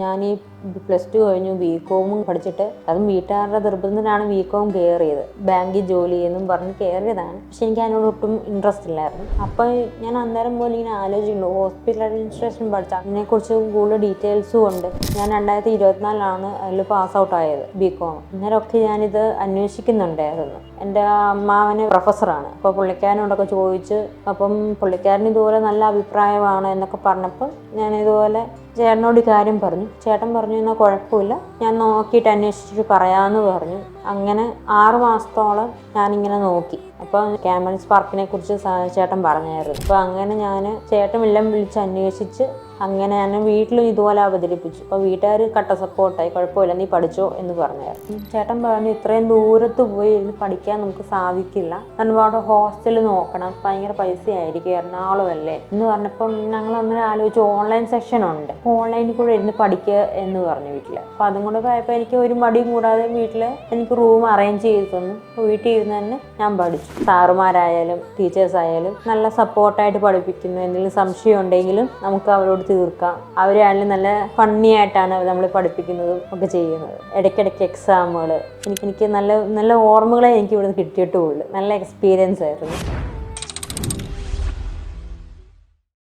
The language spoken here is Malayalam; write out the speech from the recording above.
ഞാൻ ഈ +2 കഴിഞ്ഞു, ബികോമും പഠിച്ചിട്ട്, അതും വീട്ടുകാരുടെ നിർബന്ധത്തിനാണ് ബികോം കയറിയത്. ബാങ്കിൽ ജോലി ചെയ്യുന്നു പറഞ്ഞ് കയറിയതാണ്. പക്ഷെ എനിക്ക് അതിനോട് ഒട്ടും ഇൻട്രസ്റ്റ് ഇല്ലായിരുന്നു. അപ്പോൾ ഞാൻ അന്നേരം പോലെ ഇങ്ങനെ ആലോചിക്കുന്നു, ഹോസ്പിറ്റൽ അഡ്മിനിസ്ട്രേഷൻ പഠിച്ച അതിനെക്കുറിച്ച് കൂടുതൽ ഡീറ്റെയിൽസും ഉണ്ട്. ഞാൻ 2024 അതിൽ പാസ് ഔട്ട് ആയത് ബികോം. അന്നേരമൊക്കെ ഞാനിത് അന്വേഷിക്കുന്നുണ്ടായിരുന്നു. എൻ്റെ അമ്മാവന് പ്രൊഫസറാണ്. അപ്പോൾ പുള്ളിക്കാരനോടൊക്കെ ചോദിച്ച്, അപ്പം പുള്ളിക്കാരന് ഇതുപോലെ നല്ല അഭിപ്രായമാണ് എന്നൊക്കെ പറഞ്ഞപ്പോൾ ഞാൻ ഇതുപോലെ ചേട്ടനോട് കാര്യം പറഞ്ഞു. ചേട്ടൻ പറഞ്ഞു, എന്നാൽ കുഴപ്പമില്ല, ഞാൻ നോക്കിയിട്ട് അന്വേഷിച്ചിട്ട് പറയാമെന്ന് പറഞ്ഞു. അങ്ങനെ 6 മാസത്തോളം ഞാനിങ്ങനെ നോക്കി. അപ്പോൾ ക്യാമ്പസ് പാർക്കിനെ കുറിച്ച് ചേട്ടൻ പറഞ്ഞായിരുന്നു. അപ്പോൾ അങ്ങനെ ഞാൻ ചേട്ടൻ എല്ലാം വിളിച്ച് അന്വേഷിച്ച് അങ്ങനെ ഞാൻ വീട്ടിലും ഇതുപോലെ അവതരിപ്പിച്ചു. അപ്പോൾ വീട്ടുകാർ കട്ട സപ്പോർട്ടായി, കുഴപ്പമില്ല നീ പഠിച്ചോ എന്ന് പറഞ്ഞായിരുന്നു. ചേട്ടൻ പറഞ്ഞു, ഇത്രയും ദൂരത്ത് പോയി ഇരുന്ന് പഠിക്കാൻ നമുക്ക് സാധിക്കില്ല, ഒരുപാട് ഹോസ്റ്റൽ നോക്കണം, ഭയങ്കര പൈസയായിരിക്കും, എറണാകുളം അല്ലേ എന്ന് പറഞ്ഞപ്പം ഞങ്ങൾ അങ്ങനെ ആലോചിച്ചു. ഓൺലൈൻ സെക്ഷൻ ഉണ്ട്, ഓൺലൈനിൽ കൂടെ ഇരുന്ന് പഠിക്കുക എന്ന് പറഞ്ഞു വീട്ടിൽ. അപ്പോൾ അതും കൂടെ ആയപ്പോൾ എനിക്ക് ഒരു മടിയും കൂടാതെ വീട്ടിൽ എനിക്ക് റൂം അറേഞ്ച് ചെയ്ത് തന്നു. വീട്ടിൽ ഇരുന്ന് തന്നെ ഞാൻ പഠിച്ചു. സാറുമാരായാലും ടീച്ചേഴ്സായാലും നല്ല സപ്പോർട്ടായിട്ട് പഠിപ്പിക്കുന്നു. എന്തെങ്കിലും സംശയം ഉണ്ടെങ്കിലും നമുക്ക് അവരോട് തീർക്കാം. അവരായാലും നല്ല ഫണ്ണി ആയിട്ടാണ് നമ്മൾ പഠിപ്പിക്കുന്നതും ഒക്കെ ചെയ്യുന്നത്. ഇടയ്ക്കിടയ്ക്ക് എക്സാമുകൾ എനിക്ക് നല്ല നല്ല ഓർമ്മകളെ എനിക്ക് ഇവിടുന്ന് കിട്ടിയിട്ടുള്ളൂ. നല്ല എക്സ്പീരിയൻസ് ആയിരുന്നു.